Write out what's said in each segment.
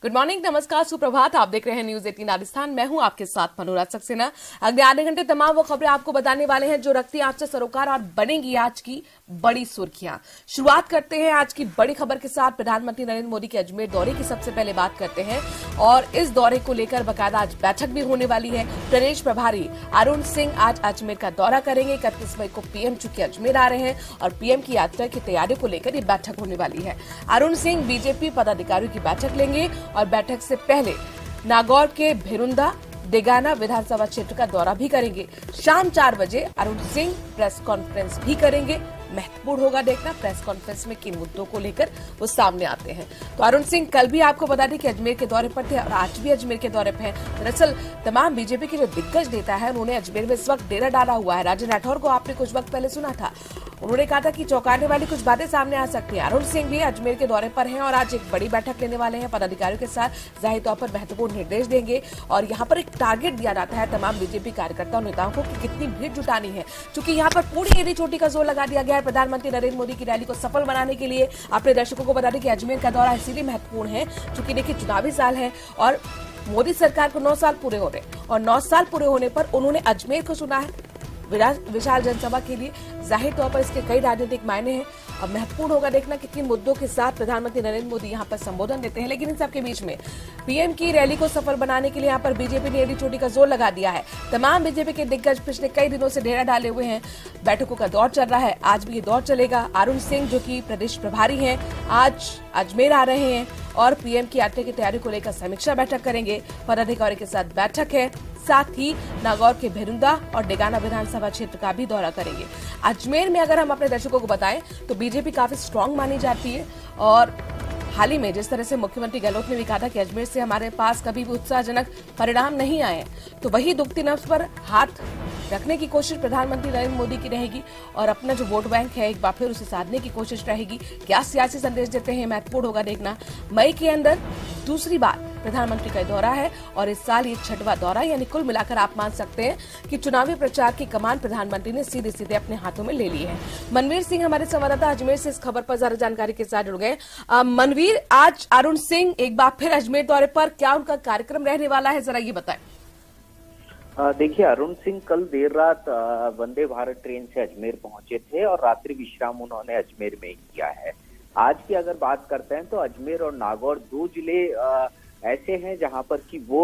Good morning, नमस्कार, सुप्रभात। आप देख रहे हैं न्यूज 18 राजस्थान। मैं हूं आपके साथ मनोराज सक्सेना। अगले आधे घंटे तमाम वो खबरें आपको बताने वाले हैं जो रखती आंच से सरोकार और बनेंगी आज की बड़ी सुर्खियां। शुरुआत करते हैं आज की बड़ी खबर के साथ। प्रधानमंत्री नरेंद्र मोदी के अजमेर दौरे की सबसे पहले बात करते हैं और इस दौरे को लेकर बाकायदा आज बैठक भी होने वाली है। प्रदेश प्रभारी अरुण सिंह आज अजमेर का दौरा करेंगे। 31 मई को पीएम चूंकि अजमेर आ रहे हैं और पीएम की यात्रा की तैयारियों को लेकर ये बैठक होने वाली है। अरुण सिंह बीजेपी पदाधिकारियों की बैठक लेंगे और बैठक से पहले नागौर के भिरुंदा डेगाना विधानसभा क्षेत्र का दौरा भी करेंगे। शाम 4 बजे अरुण सिंह प्रेस कॉन्फ्रेंस भी करेंगे। महत्वपूर्ण होगा देखना प्रेस कॉन्फ्रेंस में किन मुद्दों को लेकर वो सामने आते हैं। तो अरुण सिंह कल भी आपको बता दें कि अजमेर के दौरे पर थे और आज भी अजमेर के दौरे पर हैं। दरअसल तमाम बीजेपी के जो दिग्गज नेता है उन्होंने अजमेर में इस वक्त डेरा डाला हुआ है। राजन राठौर को आपने कुछ वक्त पहले सुना था, उन्होंने कहा था कि चौंकाने वाली कुछ बातें सामने आ सकती हैं। अरुण सिंह भी अजमेर के दौरे पर हैं और आज एक बड़ी बैठक लेने वाले हैं पदाधिकारियों के साथ। जाहिर तौर पर महत्वपूर्ण निर्देश देंगे और यहाँ पर एक टारगेट दिया जाता है तमाम बीजेपी कार्यकर्ताओं नेताओं को कि कितनी भीड़ जुटानी है, क्योंकि यहाँ पर पूरी एड़ी चोटी का जोर लगा दिया गया है प्रधानमंत्री नरेंद्र मोदी की रैली को सफल बनाने के लिए। अपने दर्शकों को बता दें कि अजमेर का दौरा इसीलिए महत्वपूर्ण है क्योंकि देखिए चुनावी साल है और मोदी सरकार को 9 साल पूरे हो रहे और 9 साल पूरे होने पर उन्होंने अजमेर को चुना है विशाल जनसभा के लिए। जाहिर तौर पर इसके कई राजनीतिक मायने हैं। अब महत्वपूर्ण होगा देखना कि किन मुद्दों के साथ प्रधानमंत्री नरेंद्र मोदी यहाँ पर संबोधन देते हैं। लेकिन इन सबके बीच में पीएम की रैली को सफल बनाने के लिए यहाँ पर बीजेपी ने एड़ी चोटी का जोर लगा दिया है। तमाम बीजेपी के दिग्गज पिछले कई दिनों से डेरा डाले हुए हैं। बैठकों का दौर चल रहा है, आज भी ये दौर चलेगा। अरुण सिंह जो कि प्रदेश प्रभारी हैं आज अजमेर आ रहे हैं और पीएम की यात्रा की तैयारी को लेकर समीक्षा बैठक करेंगे। पदाधिकारी के साथ बैठक है, साथ ही नागौर के भिरुंदा और डेगाना विधानसभा क्षेत्र का भी दौरा करेंगे। अजमेर में अगर हम अपने दर्शकों को बताएं तो बीजेपी काफी स्ट्रांग मानी जाती है और हाल ही में जिस तरह से मुख्यमंत्री गहलोत ने भी कहा था कि अजमेर से हमारे पास कभी भी उत्साहजनक परिणाम नहीं आए, तो वही दुखती नब्ज पर हाथ रखने की कोशिश प्रधानमंत्री नरेंद्र मोदी की रहेगी और अपना जो वोट बैंक है एक बार फिर उसे साधने की कोशिश रहेगी। क्या सियासी संदेश देते हैं, महत्वपूर्ण होगा देखना। मई के अंदर दूसरी बार प्रधानमंत्री का दौरा है और इस साल ये 6वां दौरा, यानी कुल मिलाकर आप मान सकते हैं कि चुनावी प्रचार की कमान प्रधानमंत्री ने सीधे सीधे अपने हाथों में ले ली है। मनवीर सिंह हमारे संवाददाता अजमेर से इस खबर पर ज्यादा जानकारी के साथ जुड़ गए। मनवीर, आज अरुण सिंह एक बार फिर अजमेर दौरे पर, क्या उनका कार्यक्रम रहने वाला है, जरा ये बताएं। देखिए, अरुण सिंह कल देर रात वंदे भारत ट्रेन से अजमेर पहुंचे थे और रात्रि विश्राम उन्होंने अजमेर में किया है। आज की अगर बात करते हैं तो अजमेर और नागौर 2 जिले ऐसे हैं जहां पर कि वो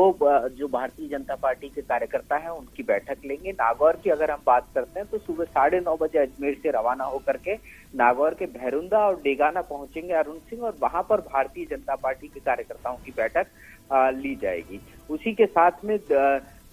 जो भारतीय जनता पार्टी के कार्यकर्ता हैं उनकी बैठक लेंगे। नागौर की अगर हम बात करते हैं तो सुबह 9:30 बजे अजमेर से रवाना होकर के नागौर के भैरुंदा और डेगाना पहुंचेंगे अरुण सिंह और वहां पर भारतीय जनता पार्टी के कार्यकर्ताओं की बैठक ली जाएगी। उसी के साथ में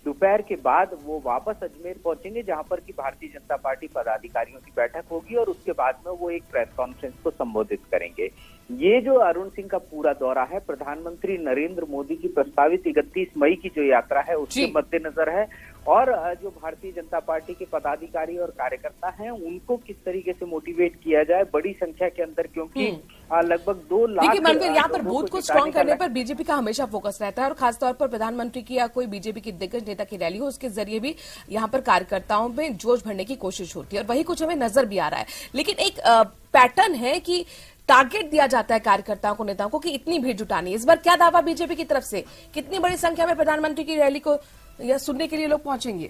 दोपहर के बाद वो वापस अजमेर पहुंचेंगे जहां पर कि भारतीय जनता पार्टी पदाधिकारियों की बैठक होगी और उसके बाद में वो एक प्रेस कॉन्फ्रेंस को संबोधित करेंगे। ये जो अरुण सिंह का पूरा दौरा है प्रधानमंत्री नरेंद्र मोदी की प्रस्तावित 31 मई की जो यात्रा है उसके मद्देनजर है और जो भारतीय जनता पार्टी के पदाधिकारी और कार्यकर्ता हैं उनको किस तरीके से मोटिवेट किया जाए बड़ी संख्या के अंदर, क्योंकि लगभग 2 लाख। देखिए मनवीर, यहाँ पर बूथ को स्ट्रांग करने पर बीजेपी का हमेशा फोकस रहता है और खासतौर पर प्रधानमंत्री की या कोई बीजेपी की दिग्गज नेता की रैली हो उसके जरिए भी यहाँ पर कार्यकर्ताओं में जोश भरने की कोशिश होती है और वही कुछ हमें नजर भी आ रहा है। लेकिन एक पैटर्न है कि टारगेट दिया जाता है कार्यकर्ताओं को, नेताओं को कि इतनी भीड़ जुटानी है। इस बार क्या दावा बीजेपी की तरफ से, कितनी बड़ी संख्या में प्रधानमंत्री की रैली को या सुनने के लिए लोग पहुंचेंगे?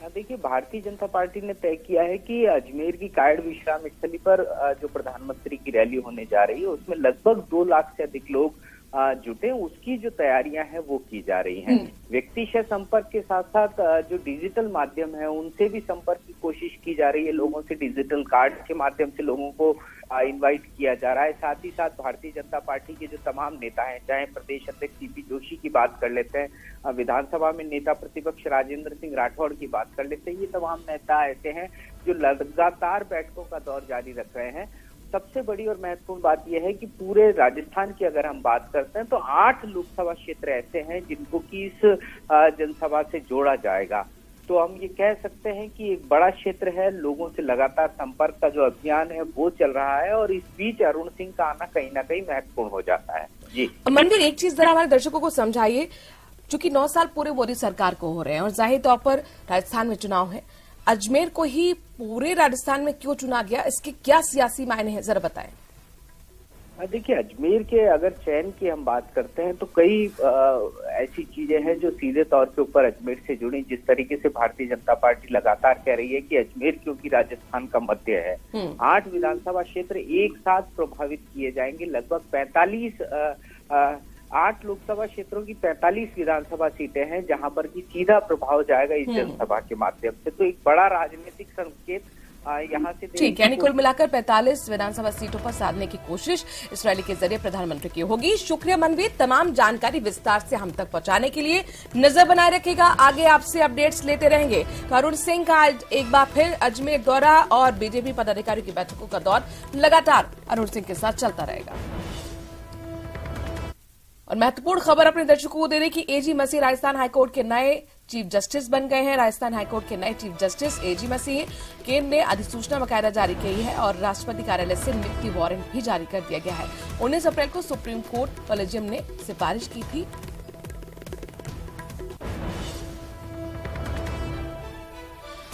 देखिए, भारतीय जनता पार्टी ने तय किया है कि अजमेर की कायड़ विश्राम स्थली पर जो प्रधानमंत्री की रैली होने जा रही है उसमें लगभग 2 लाख से अधिक लोग जुटे, उसकी जो तैयारियां हैं वो की जा रही हैं। व्यक्तिशः संपर्क के साथ साथ जो डिजिटल माध्यम है उनसे भी संपर्क की कोशिश की जा रही है। लोगों से डिजिटल कार्ड के माध्यम से लोगों को इनवाइट किया जा रहा है। साथ ही साथ भारतीय जनता पार्टी के जो तमाम नेता हैं, चाहे प्रदेश अध्यक्ष सीपी जोशी की बात कर लेते हैं, विधानसभा में नेता प्रतिपक्ष राजेंद्र सिंह राठौड़ की बात कर लेते हैं, ये तमाम नेता ऐसे हैं जो लगातार बैठकों का दौर जारी रख रहे हैं। सबसे बड़ी और महत्वपूर्ण बात यह है कि पूरे राजस्थान की अगर हम बात करते हैं तो 8 लोकसभा क्षेत्र ऐसे हैं जिनको कि इस जनसभा से जोड़ा जाएगा। तो हम ये कह सकते हैं कि एक बड़ा क्षेत्र है, लोगों से लगातार संपर्क का जो अभियान है वो चल रहा है और इस बीच अरुण सिंह का आना कहीं ना कहीं महत्वपूर्ण हो जाता है। जी मनवीर, एक चीज जरा हमारे दर्शकों को समझाइए, चूंकि 9 साल पूरे मोदी सरकार को हो रहे हैं और जाहिर तौर पर राजस्थान में चुनाव है, अजमेर को ही पूरे राजस्थान में क्यों चुना गया, इसके क्या सियासी मायने हैं, जरा बताएं। देखिए, अजमेर के अगर चयन की हम बात करते हैं तो कई ऐसी चीजें हैं जो सीधे तौर के ऊपर अजमेर से जुड़ी। जिस तरीके से भारतीय जनता पार्टी लगातार कह रही है कि अजमेर क्योंकि राजस्थान का मध्य है, 8 विधानसभा क्षेत्र एक साथ प्रभावित किए जाएंगे। लगभग 8 लोकसभा क्षेत्रों की 45 विधानसभा सीटें हैं जहां पर की सीधा प्रभाव जाएगा इस जनसभा के माध्यम से। तो एक बड़ा राजनीतिक संकेत यहाँ से ठीक, यानी कुल मिलाकर 45 विधानसभा सीटों पर साधने की कोशिश इस रैली के जरिए प्रधानमंत्री की होगी। शुक्रिया मनवीर, तमाम जानकारी विस्तार से हम तक पहुंचाने के लिए। नजर बनाए रखेगा, आगे आपसे अपडेट्स लेते रहेंगे। अरुण सिंह का आज एक बार फिर अजमेर दौरा और बीजेपी पदाधिकारियों की बैठकों का दौर लगातार अरुण सिंह के साथ चलता रहेगा। और महत्वपूर्ण खबर अपने दर्शकों को दे रही कि एजी मसीह राजस्थान हाईकोर्ट के नए चीफ जस्टिस बन गए हैं। राजस्थान हाईकोर्ट के नए चीफ जस्टिस एजी मसीह केंद्र ने अधिसूचना बकायदा जारी की है और राष्ट्रपति कार्यालय से नियुक्ति वारंट भी जारी कर दिया गया है। 19 अप्रैल को सुप्रीम कोर्ट कॉलेजियम ने सिफारिश की थी।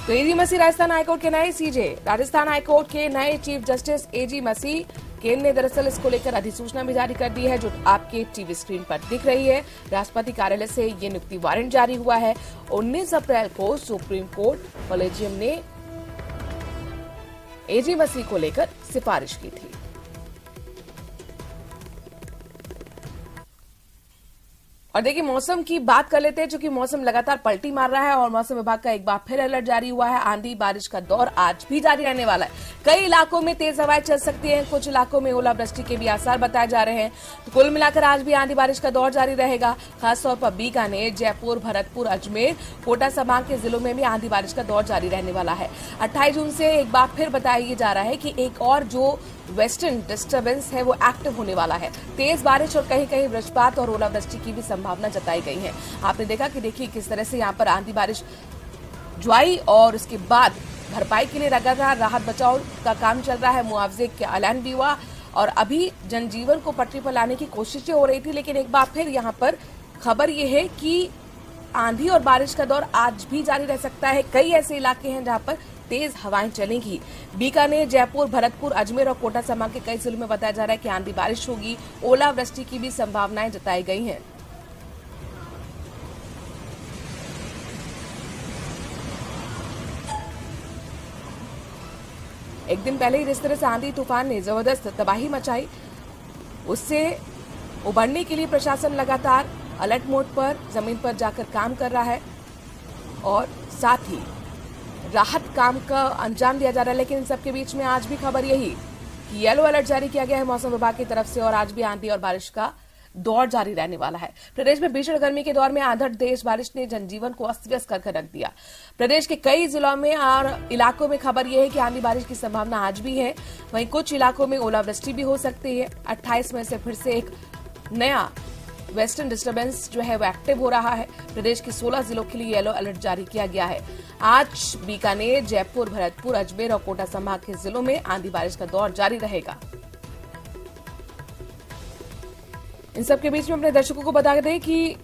तो एजी मसीह राजस्थान हाईकोर्ट के नए सीजे, राजस्थान हाईकोर्ट के नए चीफ जस्टिस एजी मसीह केंद्र ने दरअसल इसको लेकर अधिसूचना भी जारी कर दी है, जो आपके टीवी स्क्रीन पर दिख रही है। राष्ट्रपति कार्यालय से ये नियुक्ति वारंट जारी हुआ है। 19 अप्रैल को सुप्रीम कोर्ट कॉलेजियम ने एजी मसीह को लेकर सिफारिश की थी। और देखिए, मौसम की बात कर लेते हैं, चूंकि मौसम लगातार पलटी मार रहा है और मौसम विभाग का एक बार फिर अलर्ट जारी हुआ है। आंधी बारिश का दौर आज भी जारी रहने वाला है। कई इलाकों में तेज हवाएं चल सकती हैं, कुछ इलाकों में ओलावृष्टि के भी आसार बताए जा रहे हैं। तो कुल मिलाकर आज भी आंधी बारिश का दौर जारी रहेगा। खासतौर पर बीकानेर, जयपुर, भरतपुर, अजमेर, कोटा संभाग के जिलों में भी आंधी बारिश का दौर जारी रहने वाला है। 28 जून से एक बार फिर बताया जा रहा है कि एक और जो वेस्टर्न डिस्टर्बेंस है वो एक्टिव होने वाला है। तेज बारिश और कहीं कहीं वज्रपात और ओलावृष्टि की भी संभावना जताई गई है। आपने देखा कि देखिए किस तरह से यहाँ पर आंधी बारिश जुआई और उसके बाद भरपाई के लिए लगातार राहत बचाव का काम चल रहा है। मुआवजे का ऐलान भी हुआ और अभी जनजीवन को पटरी पर लाने की कोशिशें हो रही थी, लेकिन एक बार फिर यहाँ पर खबर ये है कि आंधी और बारिश का दौर आज भी जारी रह सकता है। कई ऐसे इलाके हैं जहाँ पर तेज हवाएं चलेंगी। बीकानेर, जयपुर, भरतपुर, अजमेर और कोटा संभाग के कई जिलों में बताया जा रहा है कि आंधी बारिश होगी। ओलावृष्टि की भी संभावनाएं जताई गई हैं। एक दिन पहले ही जिस तरह से आंधी तूफान ने जबरदस्त तबाही मचाई, उससे उबरने के लिए प्रशासन लगातार अलर्ट मोड पर जमीन पर जाकर काम कर रहा है और साथ ही राहत काम का अंजाम दिया जा रहा है। लेकिन इन सबके बीच में आज भी खबर यही कि येलो अलर्ट जारी किया गया है मौसम विभाग की तरफ से और आज भी आंधी और बारिश का दौर जारी रहने वाला है। प्रदेश में भीषण गर्मी के दौर में आंधड़ तेज बारिश ने जनजीवन को अस्त व्यस्त करके रख दिया। प्रदेश के कई जिलों में और इलाकों में खबर यह है कि आंधी बारिश की संभावना आज भी है। वहीं कुछ इलाकों में ओलावृष्टि भी हो सकती है। 28 में से फिर से एक नया वेस्टर्न डिस्टर्बेंस जो है वो एक्टिव हो रहा है। प्रदेश के 16 जिलों के लिए येलो अलर्ट जारी किया गया है। आज बीकानेर, जयपुर, भरतपुर, अजमेर और कोटा संभाग के जिलों में आंधी बारिश का दौर जारी रहेगा। इन सबके बीच में अपने दर्शकों को बता दें कि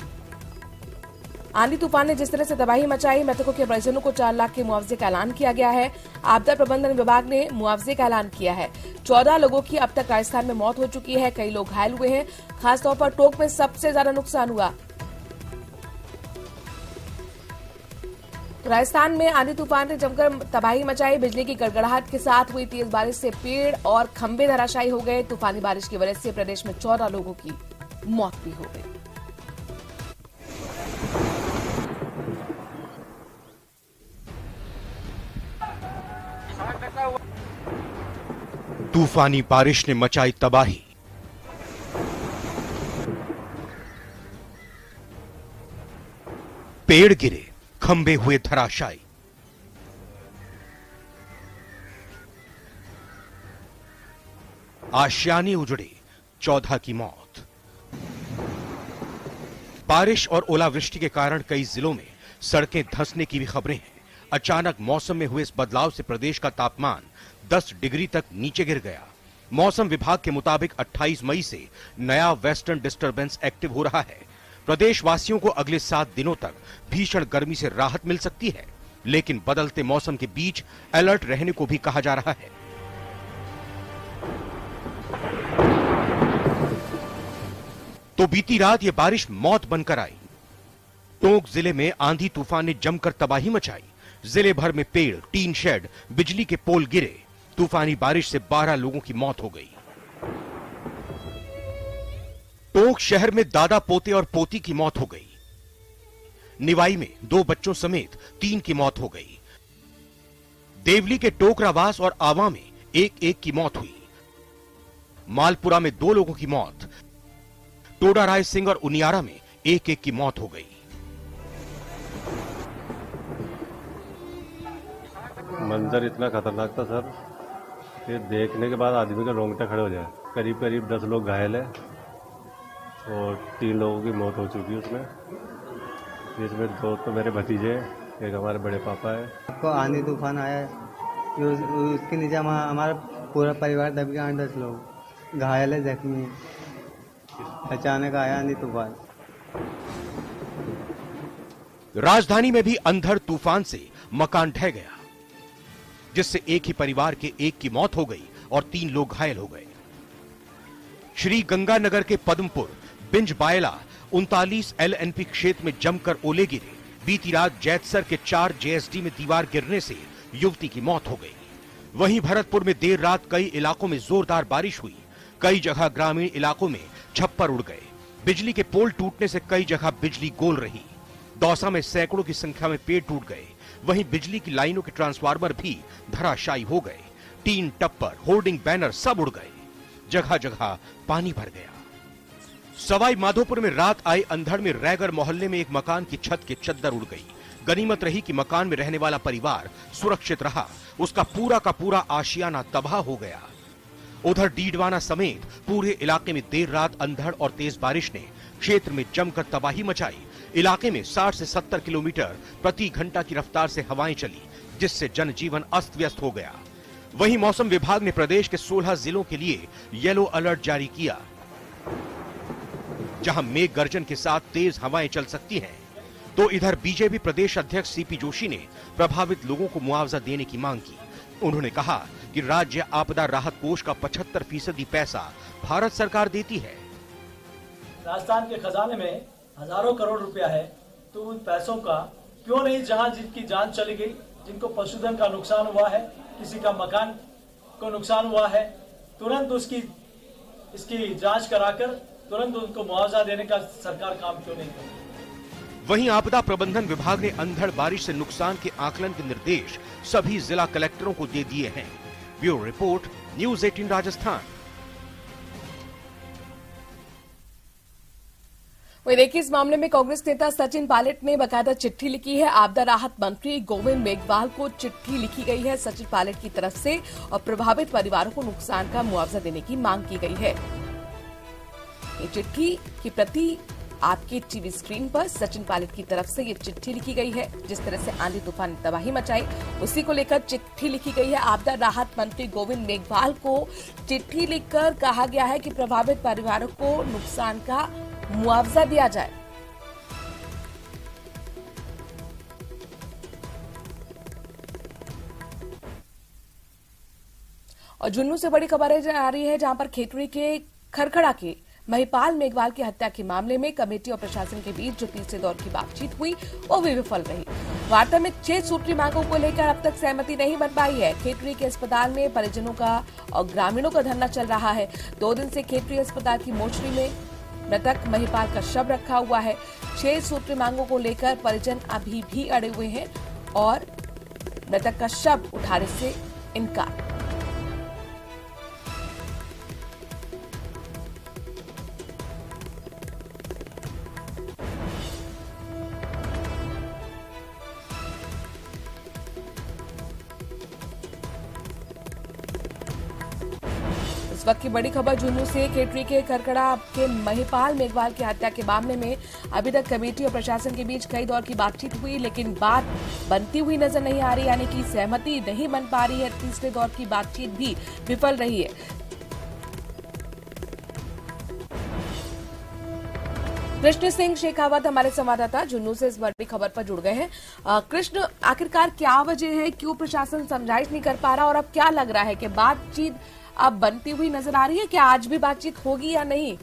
आंधी तूफान ने जिस तरह से तबाही मचाई, मृतकों के परिजनों को 4 लाख के मुआवजे का ऐलान किया गया है। आपदा प्रबंधन विभाग ने मुआवजे का ऐलान किया है। 14 लोगों की अब तक राजस्थान में मौत हो चुकी है, कई लोग घायल हुए हैं। खासतौर पर टोंक में सबसे ज्यादा नुकसान हुआ। राजस्थान में आंधी तूफान ने जमकर तबाही मचाई। बिजली की गड़गड़ाहट के साथ हुई तेज बारिश से पेड़ और खंभे धराशायी हो गए। तूफानी बारिश की वजह से प्रदेश में 14 लोगों की मौत भी हो गई। तूफानी बारिश ने मचाई तबाही। पेड़ गिरे, खंभे हुए धराशायी। आशियाने उजड़े, 14 की मौत। बारिश और ओलावृष्टि के कारण कई जिलों में सड़कें धंसने की भी खबरें हैं। अचानक मौसम में हुए इस बदलाव से प्रदेश का तापमान 10 डिग्री तक नीचे गिर गया। मौसम विभाग के मुताबिक 28 मई से नया वेस्टर्न डिस्टर्बेंस एक्टिव हो रहा है। प्रदेशवासियों को अगले 7 दिनों तक भीषण गर्मी से राहत मिल सकती है, लेकिन बदलते मौसम के बीच अलर्ट रहने को भी कहा जा रहा है। तो बीती रात ये बारिश मौत बनकर आई। टोंक जिले में आंधी तूफान ने जमकर तबाही मचाई। जिले भर में पेड़, टीन शेड, बिजली के पोल गिरे। तूफानी बारिश से 12 लोगों की मौत हो गई। टोंक शहर में दादा पोते और पोती की मौत हो गई। निवाई में 2 बच्चों समेत 3 की मौत हो गई। देवली के टोकरावास और आवा में 1-1 की मौत हुई। मालपुरा में 2 लोगों की मौत। टोडा राय सिंह और उनियारा में 1-1 की मौत हो गई। मंजर इतना खतरनाक था सर कि देखने के बाद आदमी का रोंगटा खड़े हो जाए। करीब करीब 10 लोग घायल है और 3 लोगों की मौत हो चुकी है उसमें, जिसमें 2 तो मेरे भतीजे हैं, एक हमारे बड़े पापा है। आपको आंधी तूफान आया है, उसके नीचे हमारा पूरा परिवार दब गया। 10 लोग घायल है, जख्मी। अचानक आया आंधी तूफान। राजधानी में भी अंधड़ तूफान से मकान ढह गया, जिससे एक ही परिवार के 1 की मौत हो गई और 3 लोग घायल हो गए। श्री गंगानगर के पद्मपुर बिंज बायला 39 LNP क्षेत्र में जमकर ओले गिरे। बीती रात जैतसर के 4 JSD में दीवार गिरने से युवती की मौत हो गई। वहीं भरतपुर में देर रात कई इलाकों में जोरदार बारिश हुई। कई जगह ग्रामीण इलाकों में छप्पर उड़ गए। बिजली के पोल टूटने से कई जगह बिजली गोल रही। दौसा में सैकड़ों की संख्या में पेड़ टूट गए। वहीं बिजली की लाइनों के ट्रांसफार्मर भी धराशायी हो गए। टीन, टप्पर, होर्डिंग, बैनर सब उड़ गए। जगह जगह पानी भर गया। सवाई माधोपुर में रात आई अंधड़ में रैगर मोहल्ले में एक मकान की छत की चद्दर उड़ गई। गनीमत रही कि मकान में रहने वाला परिवार सुरक्षित रहा। उसका पूरा का पूरा आशियाना तबाह हो गया। उधर डीडवाना समेत पूरे इलाके में देर रात अंधड़ और तेज बारिश ने क्षेत्र में जमकर तबाही मचाई। इलाके में 60 से 70 किलोमीटर प्रति घंटा की रफ्तार से हवाएं चली, जिससे जनजीवन अस्त व्यस्त हो गया। वहीं मौसम विभाग ने प्रदेश के 16 जिलों के लिए येलो अलर्ट जारी किया, जहां मेघ गर्जन के साथ तेज हवाएं चल सकती हैं। तो इधर बीजेपी प्रदेश अध्यक्ष सीपी जोशी ने प्रभावित लोगों को मुआवजा देने की मांग की। उन्होंने कहा कि राज्य आपदा राहत कोष का 75% पैसा भारत सरकार देती है। राजस्थान के खजाने में हजारों करोड़ रुपया है, तो उन पैसों का क्यों नहीं, जहां जिनकी जान चली गई, जिनको पशुधन का नुकसान हुआ है, किसी का मकान को नुकसान हुआ है, तुरंत इसकी जांच कराकर तुरंत उनको मुआवजा देने का सरकार काम क्यों नहीं करती। वहीं आपदा प्रबंधन विभाग ने अंधड़ बारिश से नुकसान के आकलन के निर्देश सभी जिला कलेक्टरों को दे दिए हैं। Bureau report, news 18 Rajasthan. वही देखिए, इस मामले में कांग्रेस नेता सचिन पायलट ने बकायदा चिट्ठी लिखी है। आपदा राहत मंत्री गोविंद मेघवाल को चिट्ठी लिखी गई है सचिन पायलट की तरफ से और प्रभावित परिवारों को नुकसान का मुआवजा देने की मांग की गई है। ये चिट्ठी की प्रति आपके टीवी स्क्रीन पर सचिन पायलट की तरफ से ये चिट्ठी लिखी गई है। जिस तरह से आंधी तूफान ने तबाही मचाई, उसी को लेकर चिट्ठी लिखी गई है। आपदा राहत मंत्री गोविंद मेघवाल को चिट्ठी लिखकर कहा गया है कि प्रभावित परिवारों को नुकसान का मुआवजा दिया जाए। और झुन्नू से बड़ी खबर आ रही है, जहां पर खेतड़ी के खरखड़ा के महिपाल मेघवाल की हत्या के मामले में कमेटी और प्रशासन के बीच जो तीसरे दौर की बातचीत हुई, वो भी विफल रही। वार्ता में 6 सूत्री मांगों को लेकर अब तक सहमति नहीं बन पाई है। खेतड़ी के अस्पताल में परिजनों का और ग्रामीणों का धरना चल रहा है। 2 दिन से खेतड़ी अस्पताल की मोर्चरी में मृतक महिपाल का शव रखा हुआ है। 6 सूत्री मांगों को लेकर परिजन अभी भी अड़े हुए हैं और मृतक का शव उठाने से इनकार। इस वक्त की बड़ी खबर झुन्नू से, खेतड़ी के खरखड़ा के महिपाल मेघवाल की हत्या के मामले में अभी तक कमेटी और प्रशासन के बीच कई दौर की बातचीत हुई, लेकिन बात बनती हुई नजर नहीं आ रही, यानी कि सहमति नहीं बन पा रही है। तीसरे दौर की बातचीत भी विफल रही है। कृष्ण सिंह शेखावत हमारे संवाददाता झुन्नू से इस बड़ी खबर पर जुड़ गए हैं। कृष्ण, आखिरकार क्या वजह है, क्यों प्रशासन समझाइश नहीं कर पा रहा और अब क्या लग रहा है कि बातचीत अब बनती हुई नजर आ रही है? क्या आज भी बातचीत होगी या नहीं?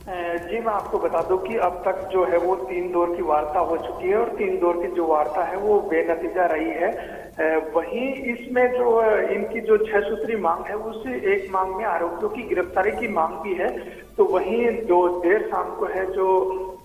जी मैं आपको बता दूं कि अब तक जो है वो 3 दौर की वार्ता हो चुकी है और 3 दौर की जो वार्ता है वो बेनतीजा रही है। वहीं इसमें जो इनकी जो 6 सूत्री मांग है उससे एक मांग में आरोपियों की गिरफ्तारी की मांग भी है। तो वहीं जो देर शाम को है जो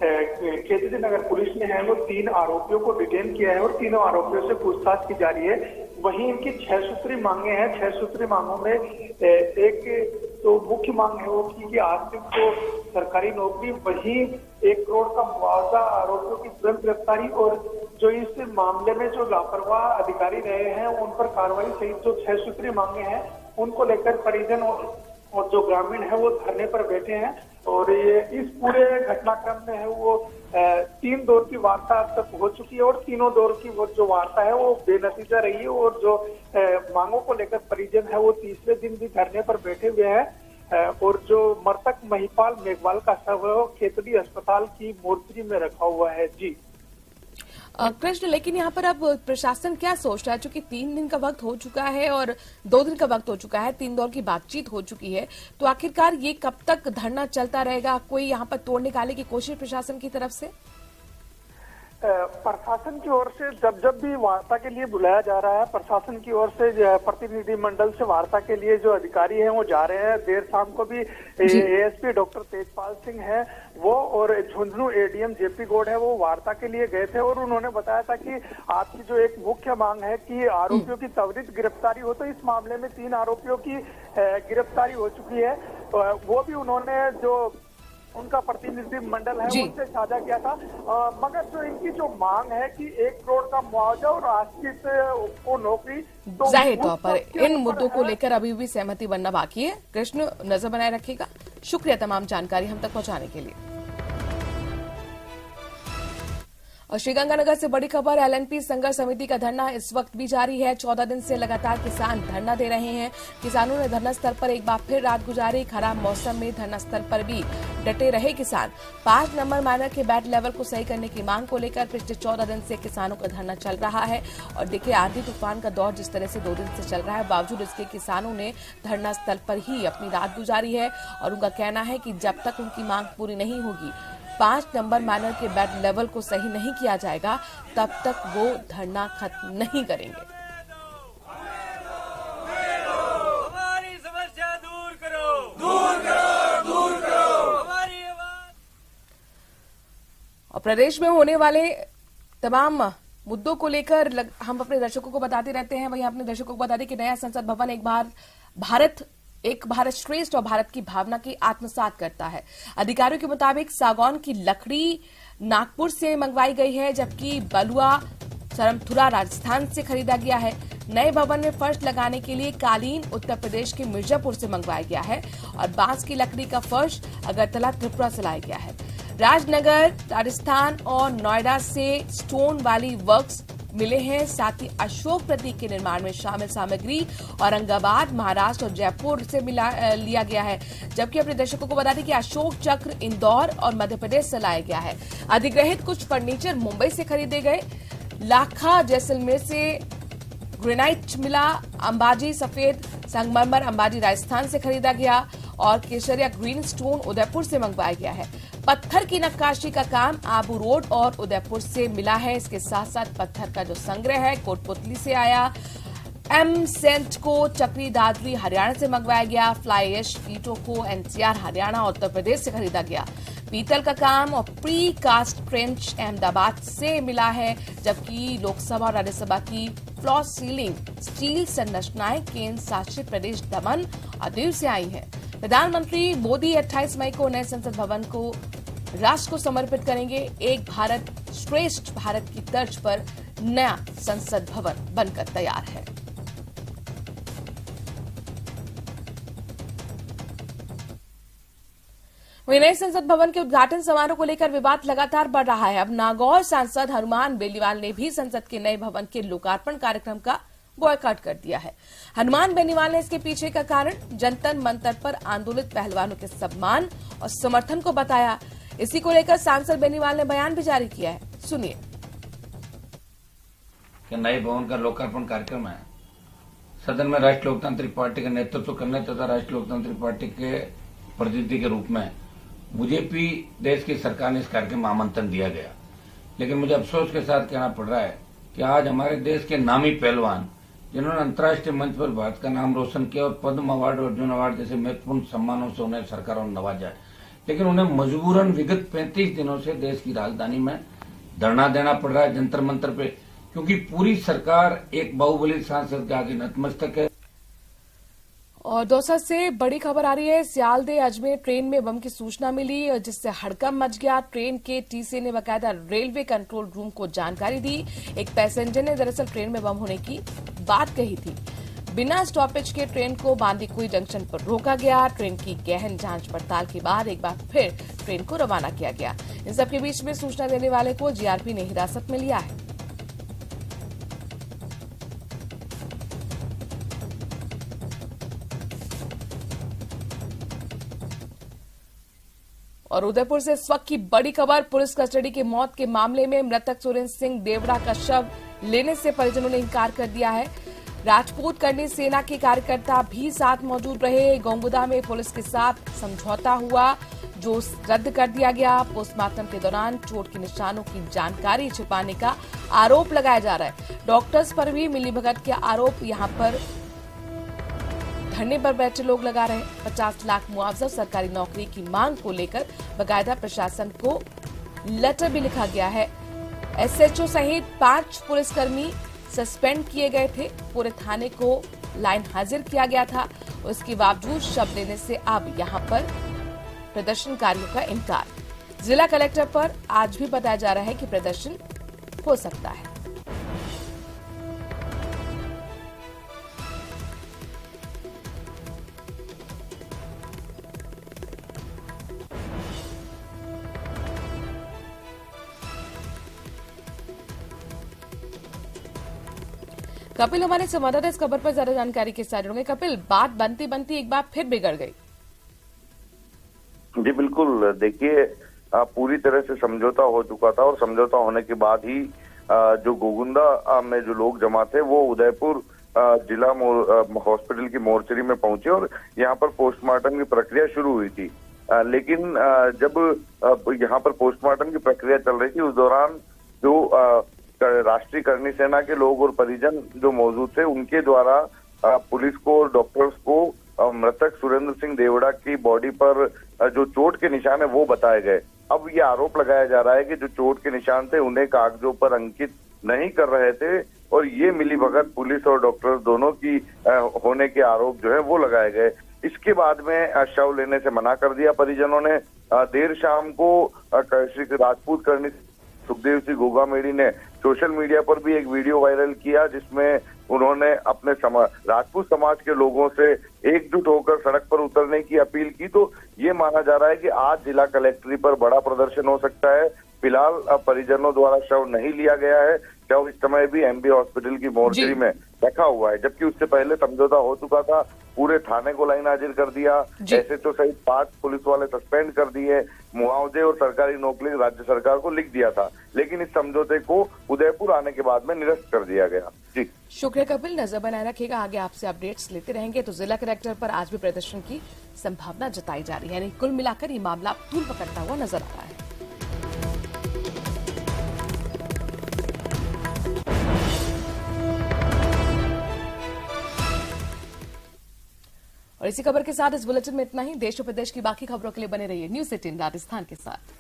केतकी नगर पुलिस ने है वो 3 आरोपियों को डिटेन किया है और तीनों आरोपियों से पूछताछ की जा रही है। वहीं इनकी 6 सूत्री मांगे हैं। 6 सूत्री मांगों में एक तो मुख्य मांग है वो कि आसिफ को सरकारी नौकरी, वहीं 1 करोड़ का मुआवजा, आरोपियों की तुरंत गिरफ्तारी और जो इस मामले में जो लापरवाह अधिकारी रहे हैं उन पर कार्रवाई सहित जो 6 सूत्री मांगे हैं उनको लेकर परिजन और जो ग्रामीण है वो धरने पर बैठे हैं। और ये इस पूरे घटनाक्रम में है वो 3 दौर की वार्ता अब तक हो चुकी है और तीनों दौर की वो जो वार्ता है वो बेनतीजा रही है। और जो मांगों को लेकर परिजन है वो तीसरे दिन भी धरने पर बैठे हुए हैं। और जो मृतक महिपाल मेघवाल का शव है वो केतली अस्पताल की मोर्चरी में रखा हुआ है। जी कृष्ण, लेकिन यहाँ पर अब प्रशासन क्या सोच रहा है? चूंकि 3 दिन का वक्त हो चुका है और 2 दिन का वक्त हो चुका है, 3 दौर की बातचीत हो चुकी है, तो आखिरकार ये कब तक धरना चलता रहेगा? कोई यहाँ पर तोड़ निकालने की कोशिश प्रशासन की तरफ से? प्रशासन की ओर से जब भी वार्ता के लिए बुलाया जा रहा है, प्रशासन की ओर से प्रतिनिधि मंडल से वार्ता के लिए जो अधिकारी हैं वो जा रहे हैं। देर शाम को भी एएसपी डॉक्टर तेजपाल सिंह है वो और झुंझुनू एडीएम जेपी गौड़ है वो वार्ता के लिए गए थे और उन्होंने बताया था कि आपकी जो एक मुख्य मांग है कि आरोपियों की त्वरित गिरफ्तारी हो। तो इस मामले में 3 आरोपियों की गिरफ्तारी हो चुकी है। वो भी उन्होंने जो उनका प्रतिनिधि मंडल है उनसे साझा किया था। मगर जो इनकी जो मांग है कि 1 करोड़ का मुआवजा और आश्रित को नौकरी, तो जाहिर तौर पर इन मुद्दों को लेकर अभी भी सहमति बनना बाकी है। कृष्ण, नजर बनाए रखिएगा। शुक्रिया तमाम जानकारी हम तक पहुंचाने के लिए। और श्रीगंगानगर से बड़ी खबर, एलएनपी संघर्ष समिति का धरना इस वक्त भी जारी है। 14 दिन से लगातार किसान धरना दे रहे हैं। किसानों ने धरना स्थल पर एक बार फिर रात गुजारी। खराब मौसम में धरना स्थल पर भी डटे रहे किसान। 5 नंबर माइनर के बैट लेवल को सही करने की मांग को लेकर पिछले 14 दिन से किसानों का धरना चल रहा है। और देखिए, आंधी तूफान का दौर जिस तरह से 2 दिन से चल रहा है, बावजूद इसके किसानों ने धरना स्थल पर ही अपनी रात गुजारी है। और उनका कहना है कि जब तक उनकी मांग पूरी नहीं होगी, 5 नंबर माइनर के बैट लेवल को सही नहीं किया जाएगा, तब तक वो धरना खत्म नहीं करेंगे। हमारी समस्या दूर करो, दूर करो, दूर करो हमारी आवाज। और प्रदेश में होने वाले तमाम मुद्दों को लेकर हम अपने दर्शकों को बताते रहते हैं। वहीं अपने दर्शकों को बता दें कि नया संसद भवन एक भारत श्रेष्ठ और भारत की भावना की आत्मसात करता है। अधिकारियों के मुताबिक सागौन की लकड़ी नागपुर से मंगवाई गई है, जबकि बलुआ सरमथुरा राजस्थान से खरीदा गया है। नए भवन में फर्श लगाने के लिए कालीन उत्तर प्रदेश के मिर्जापुर से मंगवाया गया है और बांस की लकड़ी का फर्श अगरतला त्रिपुरा से लाया गया है। राजनगर राजस्थान और नोएडा से स्टोन वाली वर्क्स मिले हैं। साथ ही अशोक प्रतीक के निर्माण में शामिल सामग्री औरंगाबाद, महाराष्ट्र और जयपुर से लिया गया है। जबकि अपने दर्शकों को बता दें कि अशोक चक्र इंदौर और मध्य प्रदेश से लाया गया है। अधिग्रहित कुछ फर्नीचर मुंबई से खरीदे गए। लाखा जैसलमेर से ग्रेनाइट मिला। अंबाजी सफेद संगमरमर अंबाजी राजस्थान से खरीदा गया और केसरिया ग्रीन स्टोन उदयपुर से मंगवाया गया है। पत्थर की नक्काशी का काम आबू रोड और उदयपुर से मिला है। इसके साथ साथ पत्थर का जो संग्रह है कोटपुतली से आया। एम सेंट को चक्री दादरी हरियाणा से मंगवाया गया। फ्लाई ऐश ईंटों को एनसीआर हरियाणा और उत्तर प्रदेश से खरीदा गया। पीतल का काम और प्री कास्ट ट्रेंच अहमदाबाद से मिला है। जबकि लोकसभा और राज्यसभा की फ्लोर सीलिंग स्टील संरचनाएं केंद्र शासित प्रदेश दमन और दीव से आई हैं। प्रधानमंत्री मोदी 28 मई को नए संसद भवन को राष्ट्र को समर्पित करेंगे। एक भारत श्रेष्ठ भारत की तर्ज पर नया संसद भवन बनकर तैयार है। वहीं नए संसद भवन के उद्घाटन समारोह को लेकर विवाद लगातार बढ़ रहा है। अब नागौर सांसद हनुमान बेनीवाल ने भी संसद के नए भवन के लोकार्पण कार्यक्रम का बॉयकॉट कर दिया है। हनुमान बेनीवाल ने इसके पीछे का कारण जनता मंतर पर आंदोलित पहलवानों के सम्मान और समर्थन को बताया। इसी को लेकर सांसद बेनीवाल ने बयान भी जारी किया है। सुनिए। नए भवन का लोकार्पण कार्यक्रम है। सदन में राष्ट्रीय लोकतांत्रिक पार्टी का नेतृत्व करने तथा राष्ट्रीय लोकतांत्रिक पार्टी के प्रतिनिधि के रूप में मुझे भी देश की सरकार ने इस कार्यक्रम में आमंत्रण दिया गया, लेकिन मुझे अफसोस के साथ कहना पड़ रहा है कि आज हमारे देश के नामी पहलवान जिन्होंने अंतर्राष्ट्रीय मंच पर भारत का नाम रोशन किया और पद्म अवार्ड और अर्जुन अवार्ड जैसे महत्वपूर्ण सम्मानों से उन्हें सरकारों ने नवाजा है, लेकिन उन्हें मजबूरन विगत 35 दिनों से देश की राजधानी में धरना देना पड़ रहा है जंतर मंतर पे, क्योंकि पूरी सरकार एक बाहुबली सांसद के आगे नतमस्तक है। और दौसा से बड़ी खबर आ रही है। सियालदे अजमेर ट्रेन में बम की सूचना मिली, जिससे हड़कंप मच गया। ट्रेन के टीसी ने बाकायदा रेलवे कंट्रोल रूम को जानकारी दी। एक पैसेंजर ने दरअसल ट्रेन में बम होने की बात कही थी। बिना स्टॉपेज के ट्रेन को बांदीकुई जंक्शन पर रोका गया। ट्रेन की गहन जांच पड़ताल के बाद एक बार फिर ट्रेन को रवाना किया गया। इन सबके बीच में सूचना देने वाले को जीआरपी ने हिरासत में लिया है। और उदयपुर से इस वक्त की बड़ी खबर, पुलिस कस्टडी की मौत के मामले में मृतक सुरेंद्र सिंह देवड़ा का शव लेने से परिजनों ने इनकार कर दिया है। राजपूत करनी सेना के कार्यकर्ता भी साथ मौजूद रहे। गोंगुदा में पुलिस के साथ समझौता हुआ जो रद्द कर दिया गया। पोस्टमार्टम के दौरान चोट के निशानों की जानकारी छिपाने का आरोप लगाया जा रहा है। डॉक्टर्स पर भी मिलीभगत के आरोप यहां पर धरने पर बैठे लोग लगा रहे। 50 लाख मुआवजा सरकारी नौकरी की मांग को लेकर बाकायदा प्रशासन को लेटर भी लिखा गया है। एसएचओ सहित 5 पुलिसकर्मी सस्पेंड किए गए थे। पूरे थाने को लाइन हाजिर किया गया था। उसके बावजूद शव लेने से अब यहां पर प्रदर्शनकारियों का इनकार। जिला कलेक्टर पर आज भी बताया जा रहा है कि प्रदर्शन हो सकता है। कपिल हमारे संवाददाता इस खबर पर ज्यादा जानकारी के साथ जुड़ेंगे। कपिल, बात बनती बनती एक बार फिर बिगड़ गई। जी बिल्कुल, देखिए पूरी तरह से समझौता हो चुका था और समझौता होने के बाद ही जो गोगुंदा में जो लोग जमा थे वो उदयपुर जिला हॉस्पिटल की मोर्चरी में पहुंचे और यहाँ पर पोस्टमार्टम की प्रक्रिया शुरू हुई थी। लेकिन जब यहाँ पर पोस्टमार्टम की प्रक्रिया चल रही थी उस दौरान जो राष्ट्रीय करनी सेना के लोग और परिजन जो मौजूद थे उनके द्वारा पुलिस को और डॉक्टर्स को मृतक सुरेंद्र सिंह देवड़ा की बॉडी पर जो चोट के निशान है वो बताए गए। अब ये आरोप लगाया जा रहा है कि जो चोट के निशान थे उन्हें कागजों पर अंकित नहीं कर रहे थे और ये मिलीभगत पुलिस और डॉक्टर्स दोनों की होने के आरोप जो है वो लगाए गए। इसके बाद में शव लेने से मना कर दिया परिजनों ने। देर शाम को श्री राजपूत करनी सुखदेव सिंह गोगामेड़ी ने सोशल मीडिया पर भी एक वीडियो वायरल किया जिसमें उन्होंने अपने राजपूत समाज के लोगों से एकजुट होकर सड़क पर उतरने की अपील की। तो ये माना जा रहा है कि आज जिला कलेक्ट्री पर बड़ा प्रदर्शन हो सकता है। फिलहाल परिजनों द्वारा शव नहीं लिया गया है। शव इस समय भी एमबी हॉस्पिटल की मोर्चरी में रखा हुआ है, जबकि उससे पहले समझौता हो चुका था। पूरे थाने को लाइन हाजिर कर दिया। एसएचओ सहित 5 पुलिस वाले सस्पेंड कर दिए। मुआवजे और सरकारी नौकरी राज्य सरकार को लिख दिया था, लेकिन इस समझौते को उदयपुर आने के बाद में निरस्त कर दिया गया। जी शुक्रिया कपिल, नजर बनाए रखिएगा, आगे आपसे अपडेट्स लेते रहेंगे। तो जिला कलेक्टर पर आज भी प्रदर्शन की संभावना जताई जा रही है, यानी कुल मिलाकर ये मामला तूल पकड़ता हुआ नजर आ रहा है। और इसी खबर के साथ इस बुलेटिन में इतना ही। देश और प्रदेश की बाकी खबरों के लिए बने रहिए न्यूज़ 18 राजस्थान के साथ।